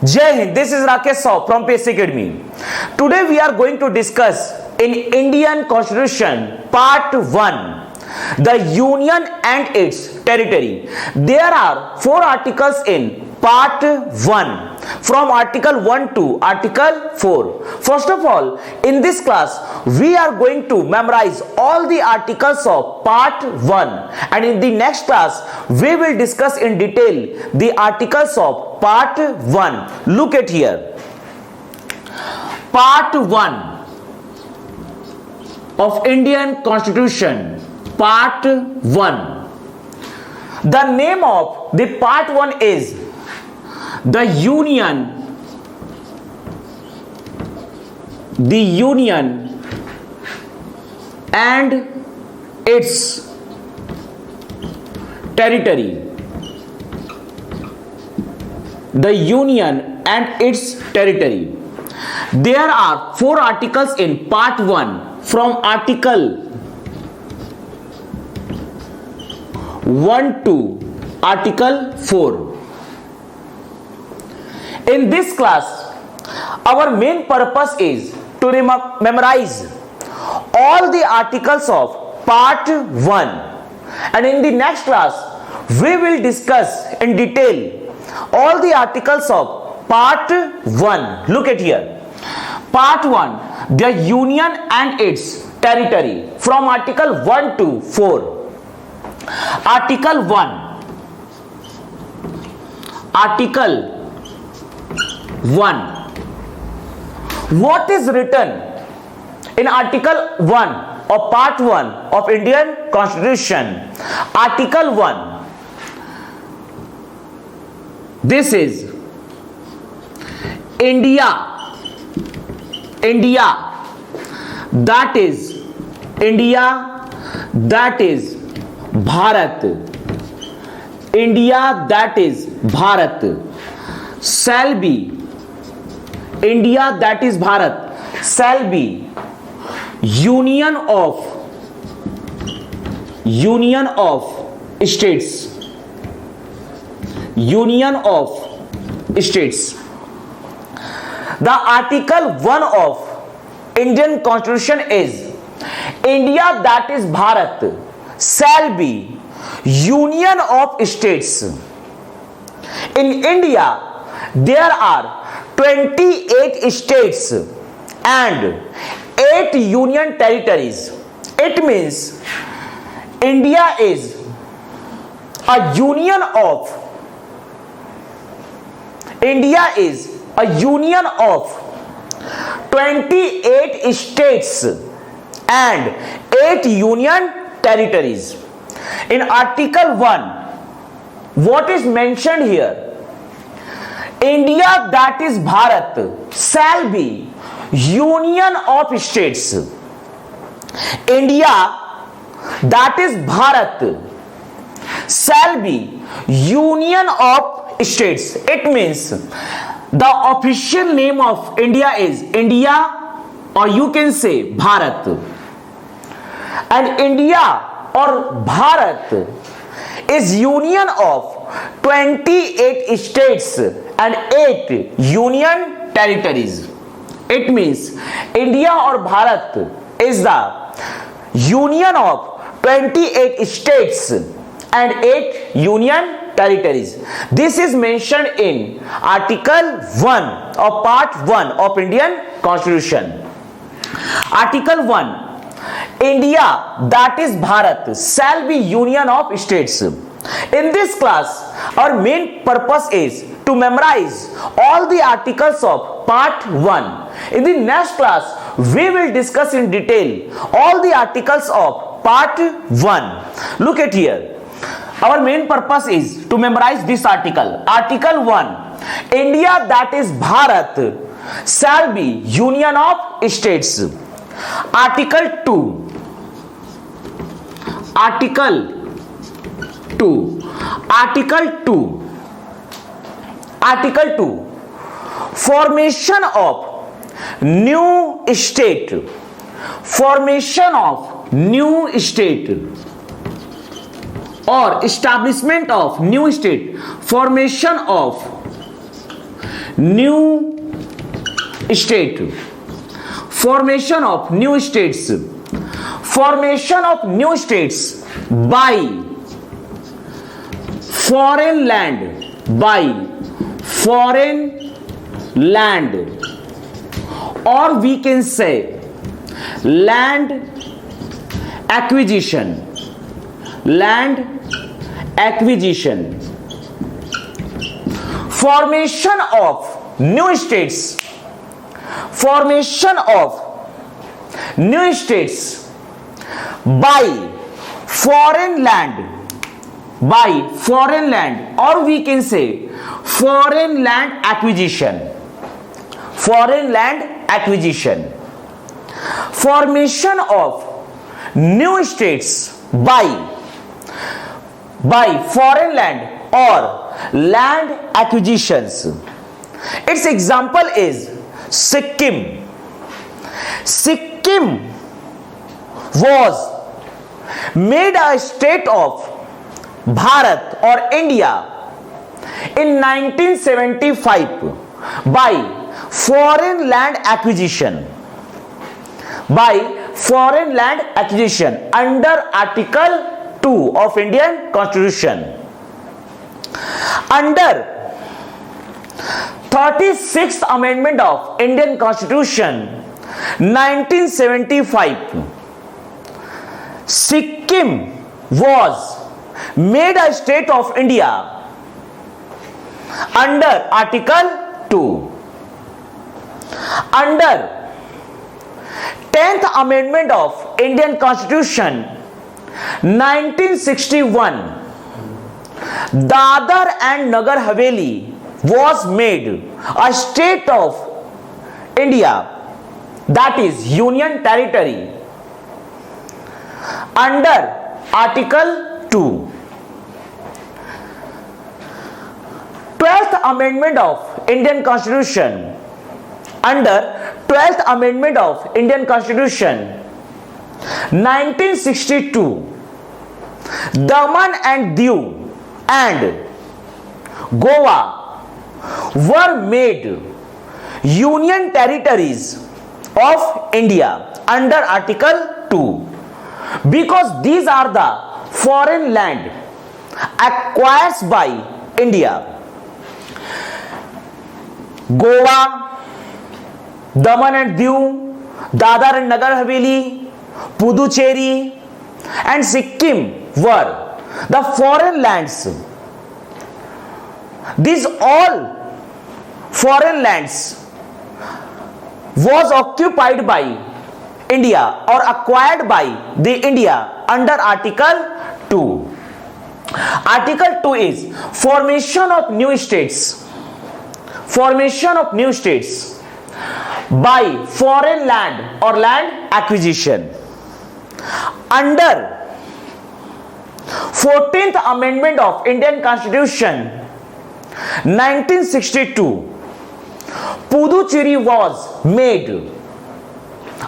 Jai Hind, this is Rakesh Saw from PSC Academy. Today we are going to discuss in Indian Constitution Part 1, the Union and its territory. There are 4 articles in Part 1 from Article 1 to Article 4. First of all, in this class, we are going to memorize all the articles of Part 1, and in the next class, we will discuss in detail the articles of Part 1. Look at here. Part 1 of Indian Constitution, Part 1. The name of the Part 1 is the Union and its territory. The Union and its territory. There are 4 articles in Part 1 from Article 1 to Article 4. In this class, our main purpose is to memorize all the articles of Part 1, and in the next class, we will discuss in detail all the articles of Part 1. Look at here. Part 1, the Union and its territory, from Article 1 to 4. Article 1. Article 1. What is written in Article 1 of Part 1 of Indian Constitution? Article 1. This is India, that is Bharat. India, that is Bharat, shall be India, that is Bharat, shall be union of states. Union of states. The Article 1 of Indian Constitution is India, that is Bharat, shall be union of states. In India, there are 28 states and 8 union territories. It means India is a union of 28 states and 8 union territories. In Article 1, what is mentioned here? India, that is Bharat, shall be union of states. India, that is Bharat, shall be union of states. It means the official name of India is India, or you can say Bharat. And India or Bharat is union of 28 states and 8 union territories. It means India or Bharat is the union of 28 states and 8 union territories. This is mentioned in Article 1 of Part 1 of Indian Constitution. Article 1. India, that is Bharat, shall be union of states. In this class, our main purpose is to memorize all the articles of Part 1. In the next class, we will discuss in detail all the articles of Part 1. Look at here. Our main purpose is to memorize this article. Article 1. India, that is Bharat, shall be union of states. Article 2. Article 2. Formation of new state. Formation of new state or establishment of new state. Formation of new state. Formation of new states. Formation of new states by foreign land. By foreign land, or we can say land acquisition. Land acquisition. Formation of new states. Formation of new states by foreign land. By foreign land, or we can say foreign land acquisition. Foreign land acquisition. Formation of new states by foreign land or land acquisitions. Its example is Sikkim. Sikkim was made a state of Bharat or India in 1975 by foreign land acquisition. By foreign land acquisition under Article 2 of Indian Constitution. Under 36th Amendment of Indian Constitution 1975, Sikkim was made a state of India under Article 2. Under 10th Amendment of Indian Constitution 1961, Dadar and Nagar Haveli was made a state of India, that is Union Territory, under Article 2. 12th Amendment of Indian Constitution. Under 12th Amendment of Indian Constitution 1962, Daman and Diu and Goa were made Union Territories of India under Article 2, because these are the foreign land acquired by India. Goa, Daman and Diu, Dadar and Nagar Haveli, Puducherry and Sikkim were the foreign lands. These all foreign lands was occupied by India or acquired by the India under Article 2. Article 2 is formation of new states. Formation of new states by foreign land or land acquisition. Under 14th Amendment of Indian Constitution 1962, Puducherry was made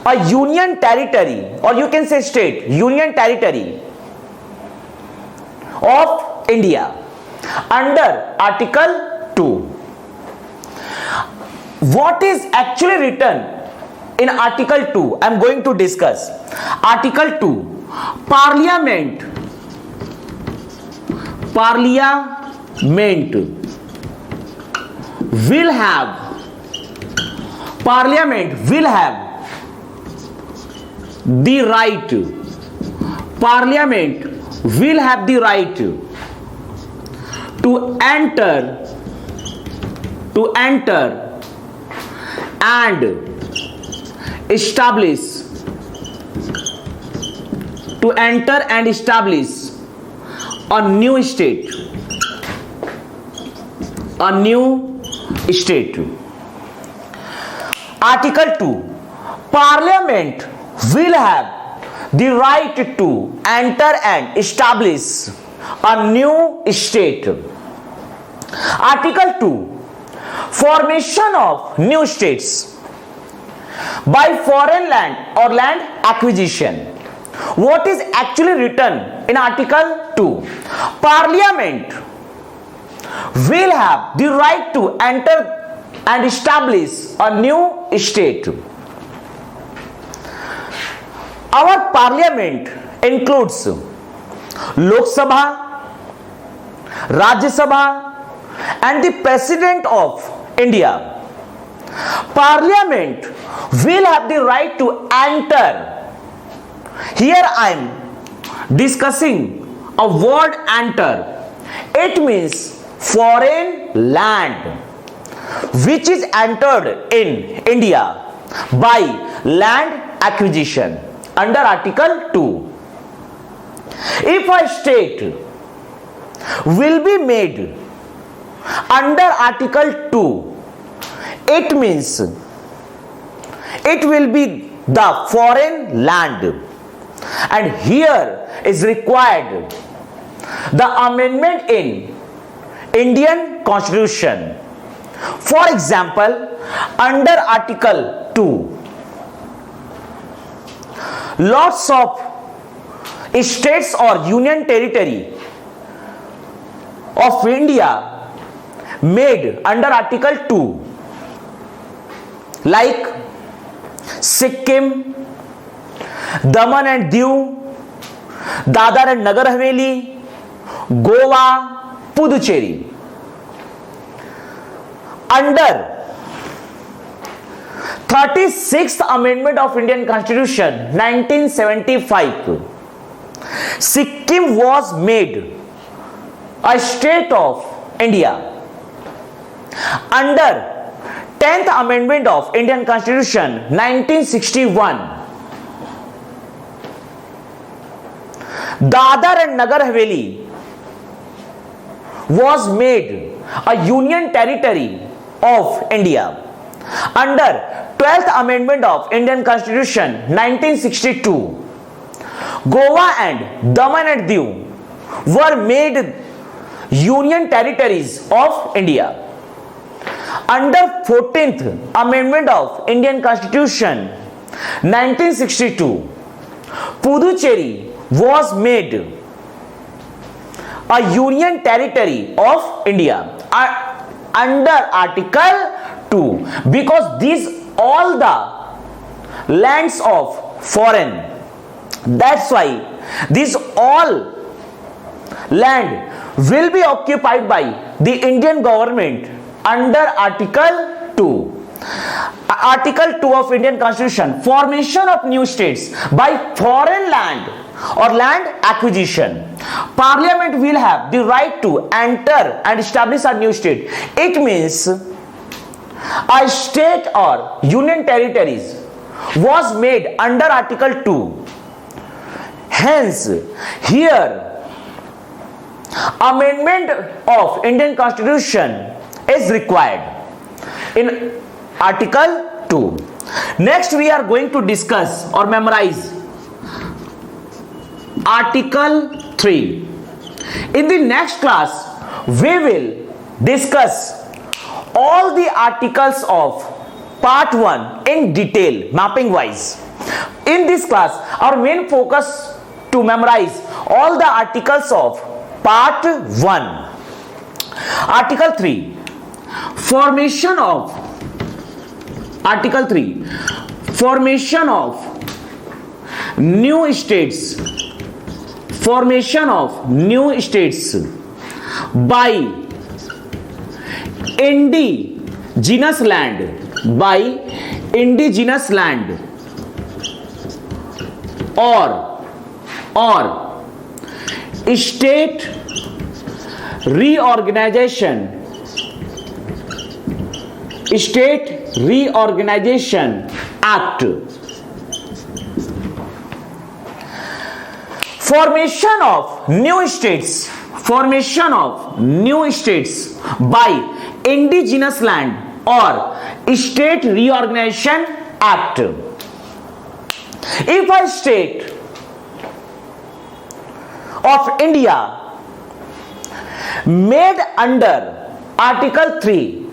a union territory, or you can say state, union territory of India under Article 2. What is actually written in Article 2? I am going to discuss. Article 2. Parliament will have the right. Parliament will have the right to enter and establish a new state. Article 2. Parliament will have the right to enter and establish a new state. Article 2. Formation of new states by foreign land or land acquisition. What is actually written in Article 2? Parliament will have the right to enter and establish a new state. Our parliament includes Lok Sabha, Rajya Sabha and the President of India. Parliament will have the right to enter. Here I am discussing a word enter. It means foreign land which is entered in India by land acquisition under Article 2. If a state will be made under Article 2, it means it will be the foreign land, and here is required the amendment in Indian Constitution. For example, under Article 2, lots of states or union territory of India made under Article 2 like Sikkim, Daman and Diu, Dadar and Nagar Haveli, Goa, Puducherry. Under 36th Amendment of Indian Constitution 1975, Sikkim was made a state of India. Under 10th Amendment of Indian Constitution 1961, Dadar and Nagar Haveli was made a union territory of India. Under 12th Amendment of Indian Constitution 1962, Goa and Daman and Diu were made union territories of India. Under 14th Amendment of Indian Constitution 1962, Puducherry was made a union territory of India under Article 2, because these all the lands of foreign. That's why this all land will be occupied by the Indian government under Article 2. Article 2 of Indian Constitution, formation of new states by foreign land or land acquisition. Parliament will have the right to enter and establish a new state. It means a state or union territories was made under Article 2. Hence, here amendment of Indian Constitution is required in Article 2. Next, we are going to discuss or memorize Article 3. In the next class, we will discuss all the articles of Part 1 in detail, mapping wise. In this class, our main focus to memorize all the articles of Part 1. Article 3. Formation of Article 3. Formation of new states. Formation of new states by indigenous land. By indigenous land or state reorganization. State Reorganization Act. Formation of new states. Formation of new states by indigenous land or State Reorganization Act. If a state of India made under Article 3,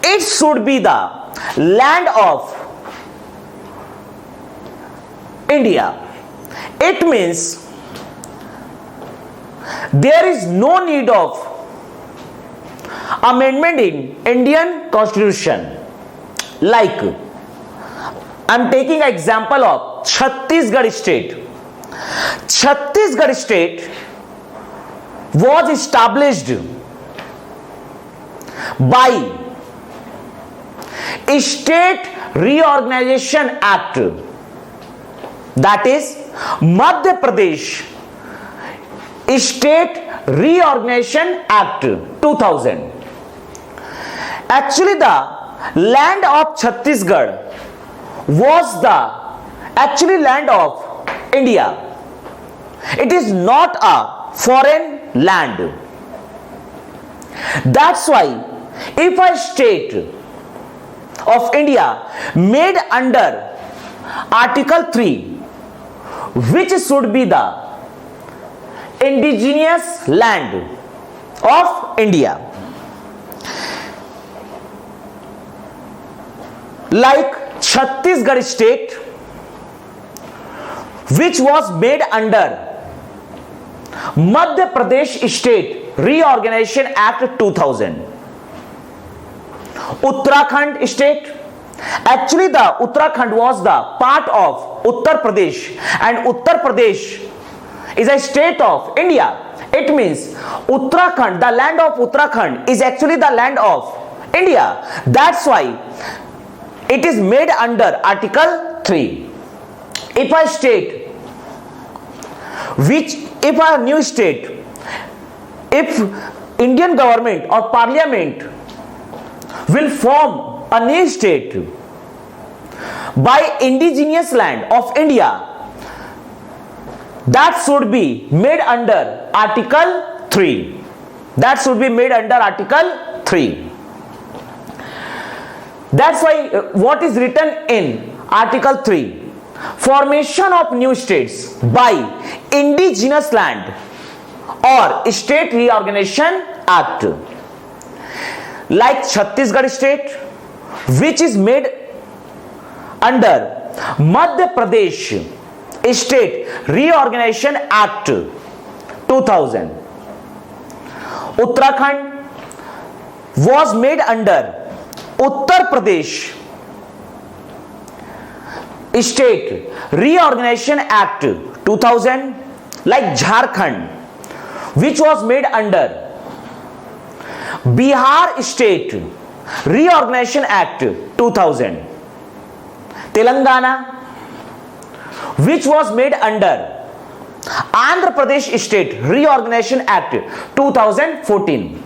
it should be the land of India. It means there is no need of amendment in Indian Constitution. Like, I am taking an example of Chhattisgarh state. Chhattisgarh state was established by State Reorganization Act, that is Madhya Pradesh State Reorganization Act 2000. Actually, the land of Chhattisgarh was the actually land of India. It is not a foreign land. That's why if a state of India made under Article 3, which should be the indigenous land of India, like Chhattisgarh state, which was made under Madhya Pradesh State Reorganization Act 2000. Uttarakhand state, actually the Uttarakhand was the part of Uttar Pradesh, and Uttar Pradesh is a state of India. It means Uttarakhand, the land of Uttarakhand is actually the land of India. That's why it is made under Article 3. If a state, if a new state, if Indian government or parliament will form a new state by indigenous land of India, that should be made under Article 3. That should be made under Article 3. That's why what is written in Article 3? Formation of new states by indigenous land or State Reorganization Act. Like Chhattisgarh state, which is made under Madhya Pradesh State Reorganization Act 2000. Uttarakhand was made under Uttar Pradesh State Reorganization Act 2000, like Jharkhand, which was made under Bihar State Reorganization Act 2000. Telangana, which was made under Andhra Pradesh State Reorganization Act 2014.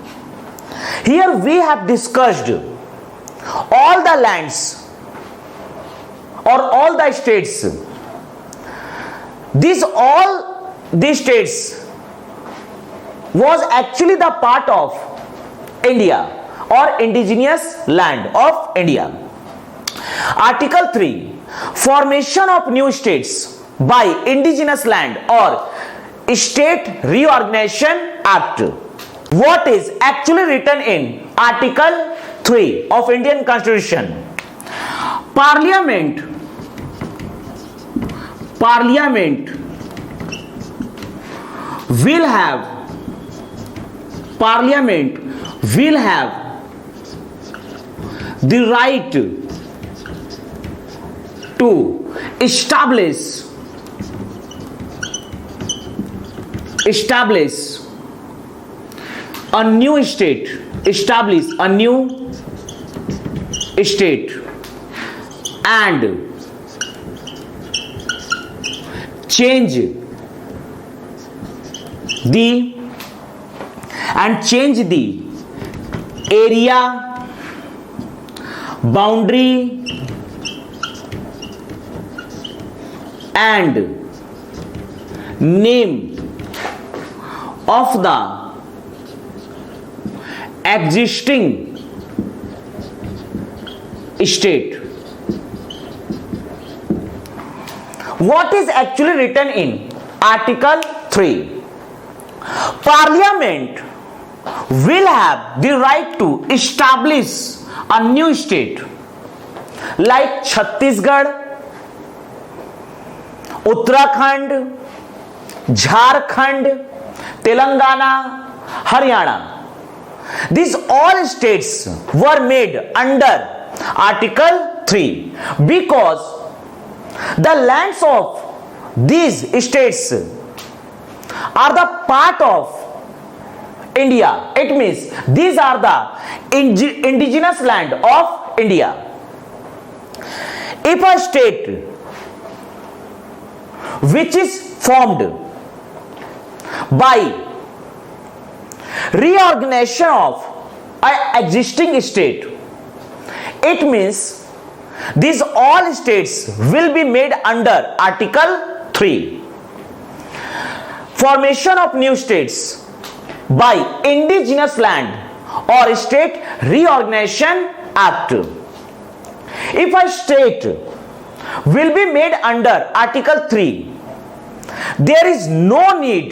Here we have discussed all the lands or all the states. All these states was actually the part of India or indigenous land of India. Article 3, formation of new states by indigenous land or State Reorganization Act. What is actually written in Article 3 of Indian Constitution? Parliament will have the right to establish a new state, and change the area, boundary and name of the existing state. What is actually written in Article 3? Parliament will have the right to establish a new state like Chhattisgarh, Uttarakhand, Jharkhand, Telangana, Haryana. these all states were made under Article 3 because the lands of these states are the part of India. It means these are the indigenous land of India. If a state which is formed by reorganization of an existing state, it means these all states will be made under Article 3. Formation of new states by Indigenous Land or State Reorganization Act. If a state will be made under Article 3, there is no need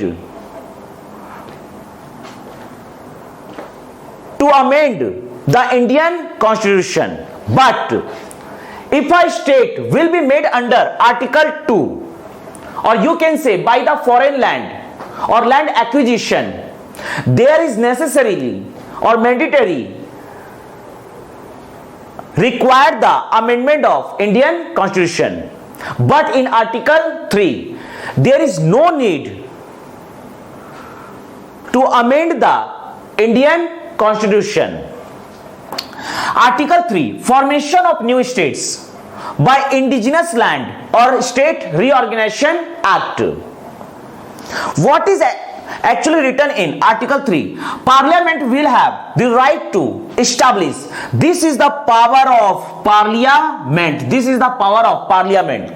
to amend the Indian Constitution. But if a state will be made under Article 2, or you can say by the foreign land or land acquisition, there is necessarily or mandatory required the amendment of Indian Constitution. But in Article 3, there is no need to amend the Indian Constitution. Article 3, formation of new states by Indigenous Land or State Reorganization Act. What is actually written in Article 3? Parliament will have the right to establish. This is the power of Parliament. This is the power of Parliament.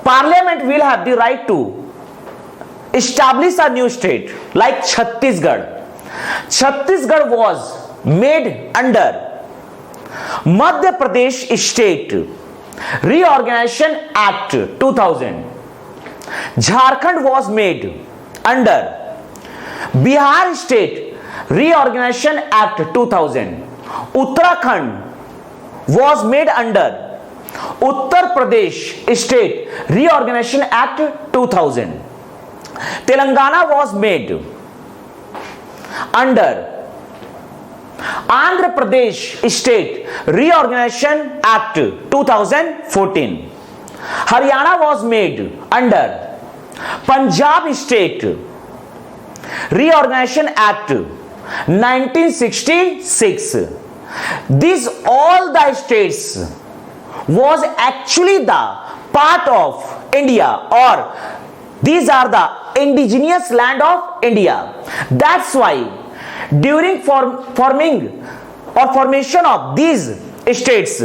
Parliament will have the right to establish a new state like Chhattisgarh. Chhattisgarh was made under Madhya Pradesh State Reorganization Act 2000. Jharkhand was made under Bihar State Reorganization Act 2000. Uttarakhand was made under Uttar Pradesh State Reorganization Act 2000. Telangana was made under Andhra Pradesh State Reorganization Act 2014. Haryana was made under Punjab State Reorganization Act 1966. These all the states was actually the part of India, or these are the indigenous land of India. That's why during formation of these states,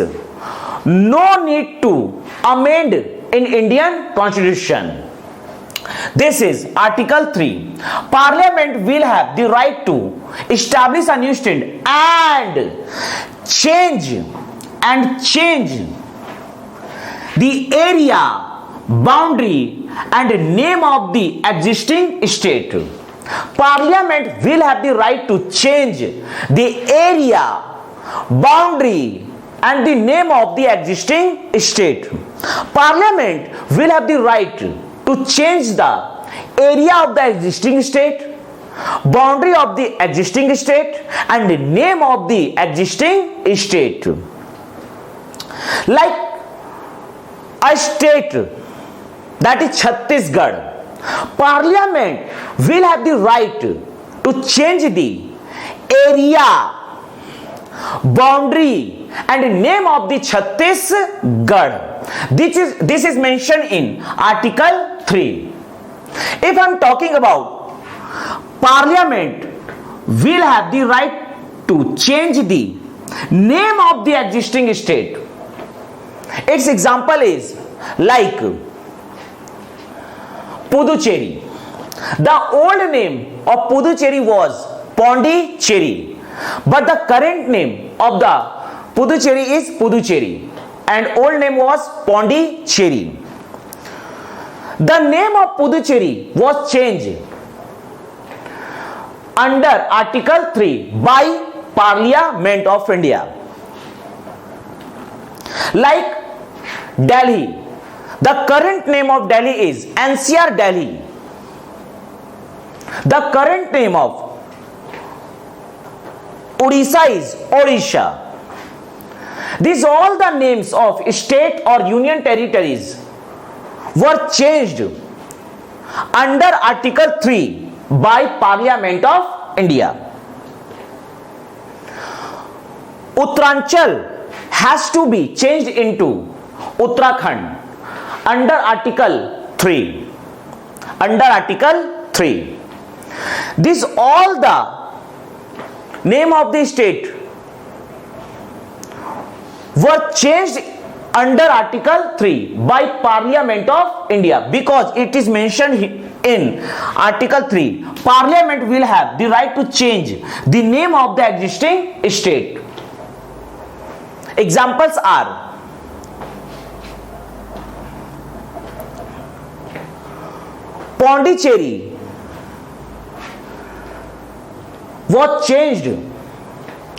no need to amend in Indian Constitution. This is Article 3. Parliament will have the right to establish a new state and change the area, boundary and name of the existing state. Parliament will have the right to change the area, boundary and the name of the existing state. Parliament will have the right to change the area of the existing state, boundary of the existing state and the name of the existing state. Like a state that is Chhattisgarh, Parliament will have the right to change the area, boundary and name of the Chhattisgarh. This is mentioned in Article 3. If I am talking about Parliament will have the right to change the name of the existing state. Its example is like Puducherry. The old name of Puducherry was Pondicherry, but the current name of the Puducherry is Puducherry and old name was Pondicherry. The name of Puducherry was changed under Article 3 by Parliament of India. Like Delhi, the current name of Delhi is NCR Delhi. The current name of Odisha is Odisha. These all the names of state or union territories were changed under Article 3 by Parliament of India. Uttaranchal has to be changed into Uttarakhand under Article 3. Under Article 3. This all the name of the state were changed under Article 3 by Parliament of India, because it is mentioned in Article 3. Parliament will have the right to change the name of the existing state. Examples are Pondicherry was changed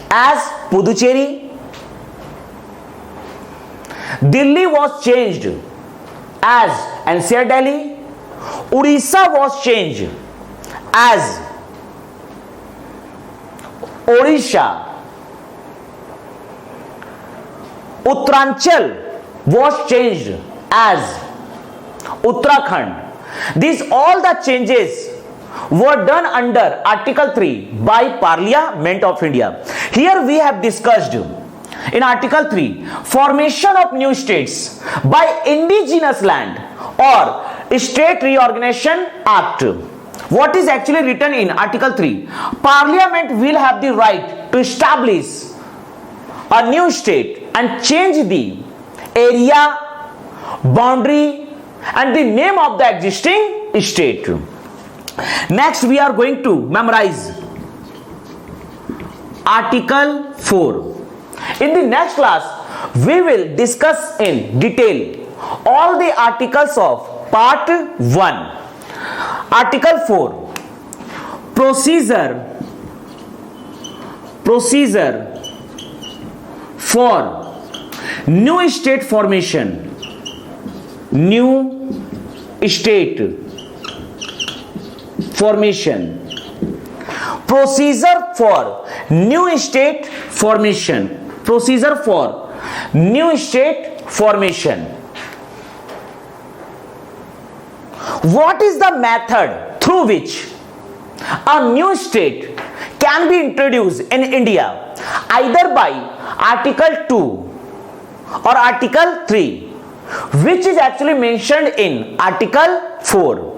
as Puducherry. Delhi was changed as NCR Delhi. Odisha was changed as Odisha. Uttaranchal was changed as Uttarakhand. These all the changes were done under Article 3 by Parliament of India. Here we have discussed in Article 3 formation of new states by Indigenous Land or State Reorganization Act. What is actually written in Article 3? Parliament will have the right to establish a new state and change the area, boundary and the name of the existing state. Next we are going to memorize Article 4. In the next class we will discuss in detail all the articles of Part 1. Article 4. Procedure for new state formation. New state formation. Procedure for new state formation. Procedure for new state formation. What is the method through which a new state can be introduced in India, either by Article 2 or Article 3, which is actually mentioned in Article 4.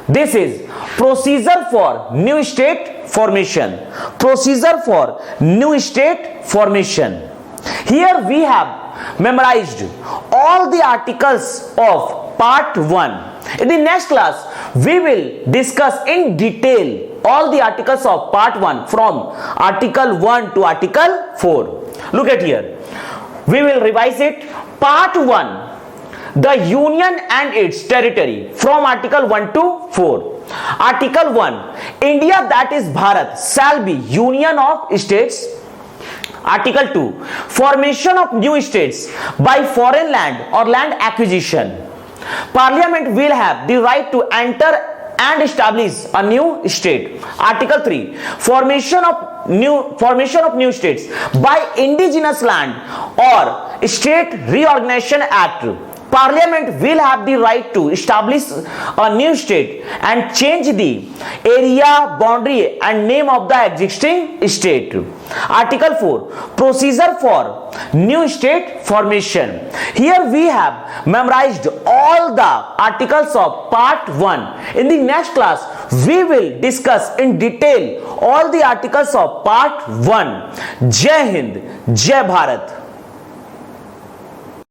This is procedure for new state formation. Procedure for new state formation. Here we have memorized all the articles of Part 1. In the next class, we will discuss in detail all the articles of Part 1 from Article 1 to Article 4. Look at here. We will revise it. Part 1, the Union and its territory, from Article 1 to 4. Article 1, India, that is Bharat, shall be Union of States. Article 2, formation of new states by foreign land or land acquisition. Parliament will have the right to enter and establish a new state. Article 3, formation of new states by Indigenous Land or State Reorganization Act. Parliament will have the right to establish a new state and change the area, boundary and name of the existing state. Article 4, procedure for new state formation. Here we have memorized all the articles of Part 1. In the next class, we will discuss in detail all the articles of Part 1. Jai Hind, Jai Bharat.